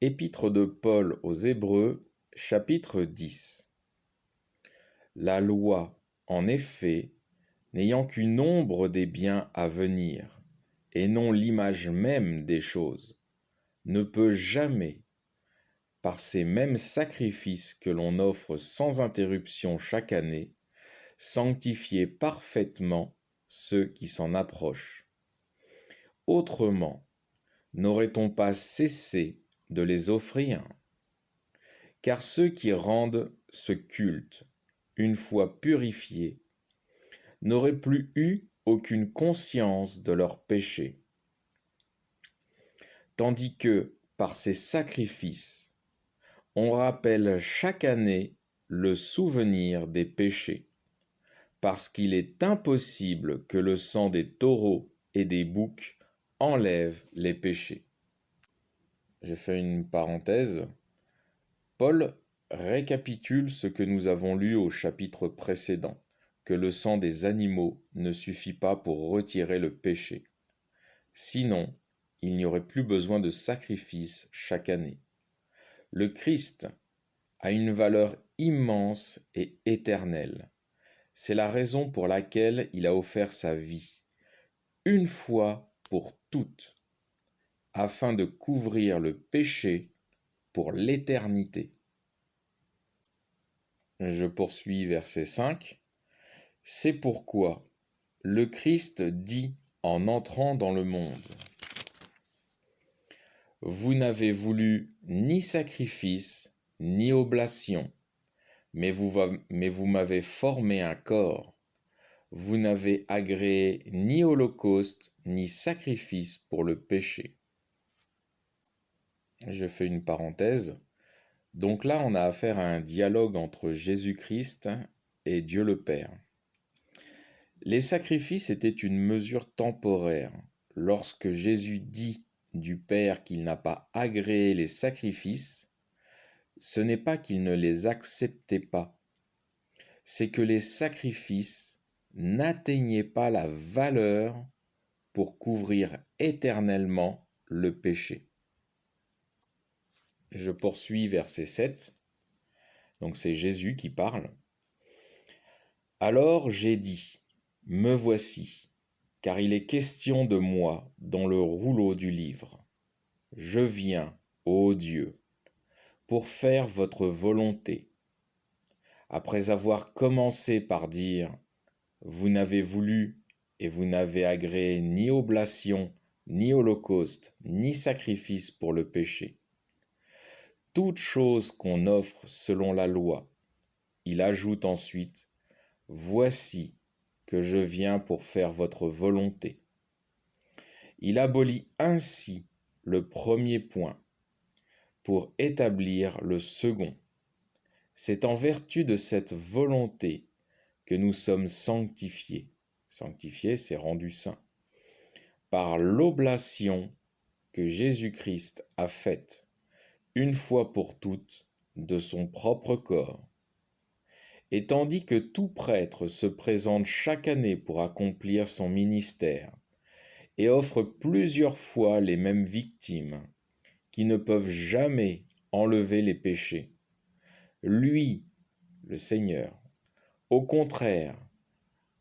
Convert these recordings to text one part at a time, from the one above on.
Épître de Paul aux Hébreux, chapitre 10. La loi, en effet, n'ayant qu'une ombre des biens à venir, et non l'image même des choses, ne peut jamais, par ces mêmes sacrifices que l'on offre sans interruption chaque année, sanctifier parfaitement ceux qui s'en approchent. Autrement, n'aurait-on pas cessé de les offrir? Car ceux qui rendent ce culte, une fois purifiés, n'auraient plus eu aucune conscience de leurs péchés. Tandis que, par ces sacrifices, on rappelle chaque année le souvenir des péchés, parce qu'il est impossible que le sang des taureaux et des boucs enlève les péchés. J'ai fait une parenthèse. Paul récapitule ce que nous avons lu au chapitre précédent, que le sang des animaux ne suffit pas pour retirer le péché. Sinon, il n'y aurait plus besoin de sacrifices chaque année. Le Christ a une valeur immense et éternelle. C'est la raison pour laquelle il a offert sa vie, une fois pour toutes, afin de couvrir le péché pour l'éternité. Je poursuis verset 5. C'est pourquoi le Christ dit en entrant dans le monde: Vous n'avez voulu ni sacrifice, ni oblation, mais vous m'avez formé un corps. Vous n'avez agréé ni holocauste, ni sacrifice pour le péché. Je fais une parenthèse. Donc là, on a affaire à un dialogue entre Jésus-Christ et Dieu le Père. Les sacrifices étaient une mesure temporaire. Lorsque Jésus dit du Père qu'il n'a pas agréé les sacrifices, ce n'est pas qu'il ne les acceptait pas, c'est que les sacrifices n'atteignaient pas la valeur pour couvrir éternellement le péché. Je poursuis verset 7, donc c'est Jésus qui parle. Alors j'ai dit, me voici, car il est question de moi dans le rouleau du livre. Je viens, ô Dieu, pour faire votre volonté. Après avoir commencé par dire, vous n'avez voulu et vous n'avez agréé ni oblation, ni holocauste, ni sacrifice pour le péché. Toute chose qu'on offre selon la loi. Il ajoute ensuite, voici que je viens pour faire votre volonté. Il abolit ainsi le premier point pour établir le second. C'est en vertu de cette volonté que nous sommes sanctifiés. Sanctifiés, c'est rendu saint. Par l'oblation que Jésus-Christ a faite, une fois pour toutes, de son propre corps. Et tandis que tout prêtre se présente chaque année pour accomplir son ministère, et offre plusieurs fois les mêmes victimes, qui ne peuvent jamais enlever les péchés, lui, le Seigneur, au contraire,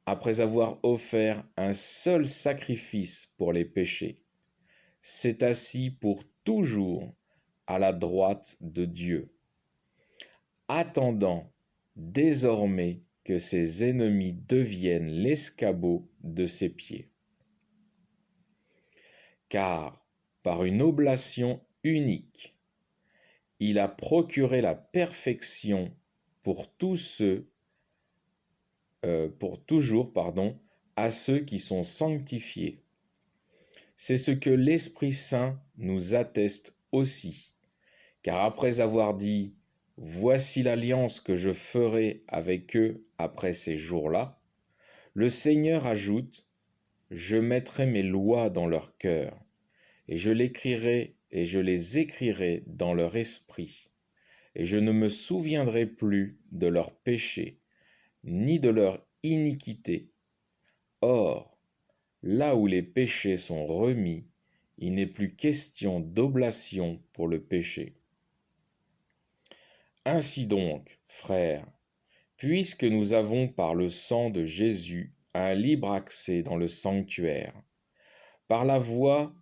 après avoir offert un seul sacrifice pour les péchés, s'est assis pour toujours à la droite de Dieu, attendant désormais que ses ennemis deviennent l'escabeau de ses pieds. Car, par une oblation unique, il a procuré la perfection pour tous ceux, pour toujours, à ceux qui sont sanctifiés. C'est ce que l'Esprit Saint nous atteste aussi, car après avoir dit « Voici l'alliance que je ferai avec eux après ces jours-là », le Seigneur ajoute « Je mettrai mes lois dans leur cœur, et je les écrirai dans leur esprit, et je ne me souviendrai plus de leurs péchés, ni de leur iniquité. Or, là où les péchés sont remis, il n'est plus question d'oblation pour le péché. Ainsi donc, frères, puisque nous avons par le sang de Jésus un libre accès dans le sanctuaire, par la voie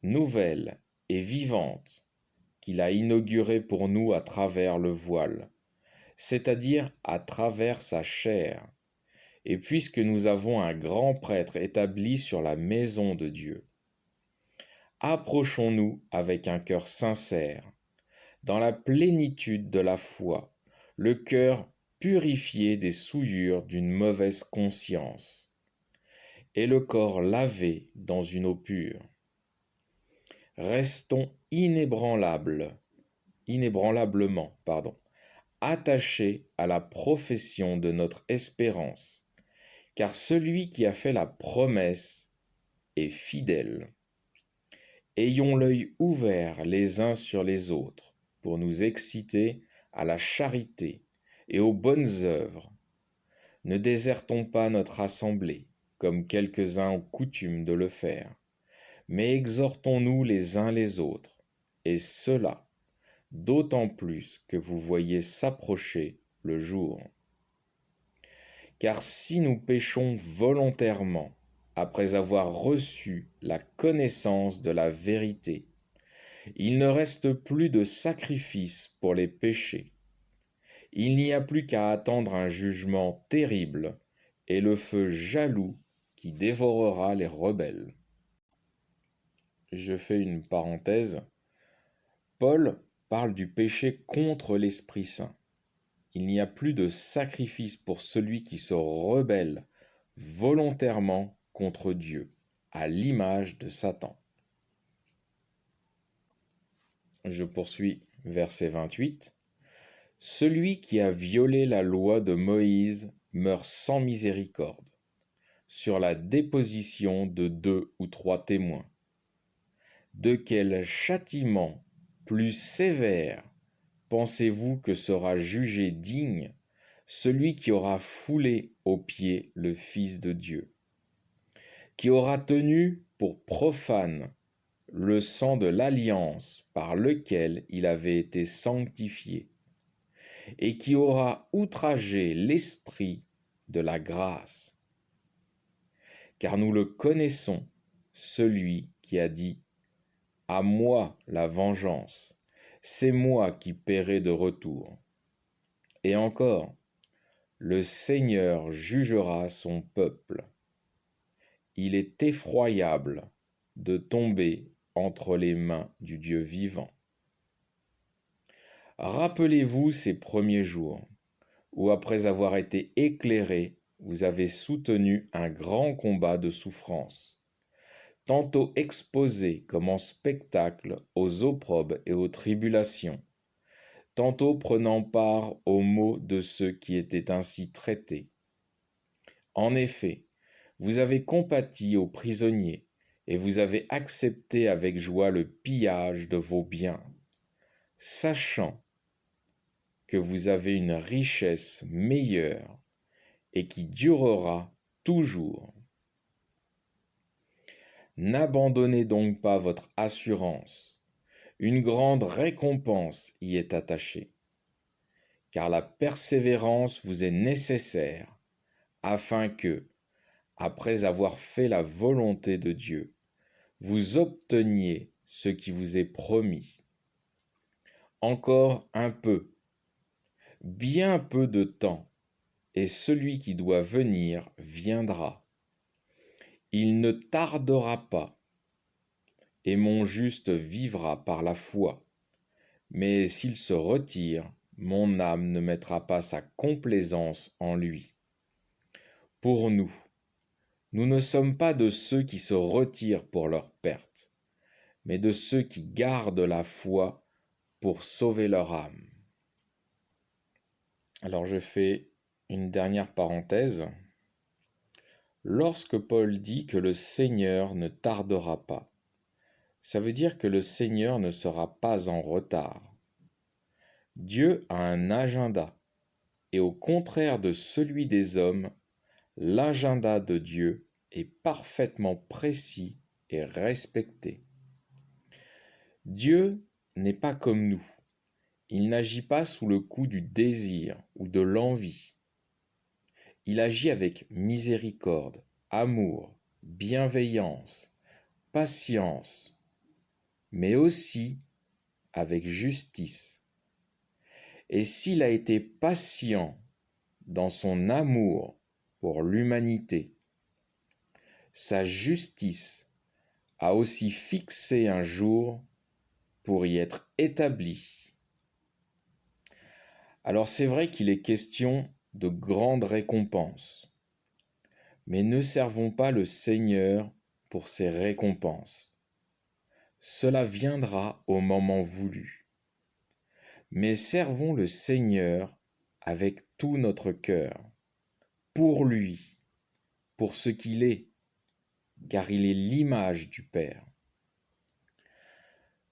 nouvelle et vivante qu'il a inaugurée pour nous à travers le voile, c'est-à-dire à travers sa chair, et puisque nous avons un grand prêtre établi sur la maison de Dieu, approchons-nous avec un cœur sincère, dans la plénitude de la foi, le cœur purifié des souillures d'une mauvaise conscience, et le corps lavé dans une eau pure. Restons inébranlablement, attachés à la profession de notre espérance, car celui qui a fait la promesse est fidèle. Ayons l'œil ouvert les uns sur les autres pour nous exciter à la charité et aux bonnes œuvres. Ne désertons pas notre assemblée, comme quelques-uns ont coutume de le faire, mais exhortons-nous les uns les autres, et cela, d'autant plus que vous voyez s'approcher le jour. Car si nous péchons volontairement, après avoir reçu la connaissance de la vérité, il ne reste plus de sacrifice pour les péchés. Il n'y a plus qu'à attendre un jugement terrible et le feu jaloux qui dévorera les rebelles. Je fais une parenthèse. Paul parle du péché contre l'Esprit Saint. Il n'y a plus de sacrifice pour celui qui se rebelle volontairement contre Dieu, à l'image de Satan. Je poursuis, verset 28. Celui qui a violé la loi de Moïse meurt sans miséricorde, sur la déposition de 2 ou 3 témoins. De quel châtiment plus sévère pensez-vous que sera jugé digne celui qui aura foulé aux pieds le Fils de Dieu, qui aura tenu pour profane le sang de l'alliance par lequel il avait été sanctifié, et qui aura outragé l'Esprit de la grâce. Car nous le connaissons, celui qui a dit « À moi la vengeance, c'est moi qui paierai de retour. » Et encore, le Seigneur jugera son peuple. Il est effroyable de tomber entre les mains du Dieu vivant. Rappelez-vous ces premiers jours, où après avoir été éclairés, vous avez soutenu un grand combat de souffrance, tantôt exposés comme en spectacle aux opprobes et aux tribulations, tantôt prenant part aux maux de ceux qui étaient ainsi traités. En effet, vous avez compati aux prisonniers, et vous avez accepté avec joie le pillage de vos biens, sachant que vous avez une richesse meilleure et qui durera toujours. N'abandonnez donc pas votre assurance, une grande récompense y est attachée, car la persévérance vous est nécessaire, afin que, après avoir fait la volonté de Dieu, vous obteniez ce qui vous est promis. Encore un peu, bien peu de temps, et celui qui doit venir viendra. Il ne tardera pas, et mon juste vivra par la foi. Mais s'il se retire, mon âme ne mettra pas sa complaisance en lui. Pour nous, nous ne sommes pas de ceux qui se retirent pour leur perte, mais de ceux qui gardent la foi pour sauver leur âme. Alors je fais une dernière parenthèse. Lorsque Paul dit que le Seigneur ne tardera pas, ça veut dire que le Seigneur ne sera pas en retard. Dieu a un agenda, et au contraire de celui des hommes, l'agenda de Dieu est parfaitement précis et respecté. Dieu n'est pas comme nous. Il n'agit pas sous le coup du désir ou de l'envie. Il agit avec miséricorde, amour, bienveillance, patience, mais aussi avec justice. Et s'il a été patient dans son amour pour l'humanité, sa justice a aussi fixé un jour pour y être établi. Alors c'est vrai qu'il est question de grandes récompenses, mais ne servons pas le Seigneur pour ces récompenses. Cela viendra au moment voulu. Mais servons le Seigneur avec tout notre cœur, pour lui, pour ce qu'il est, car il est l'image du Père.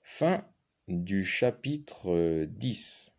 Fin du chapitre 10.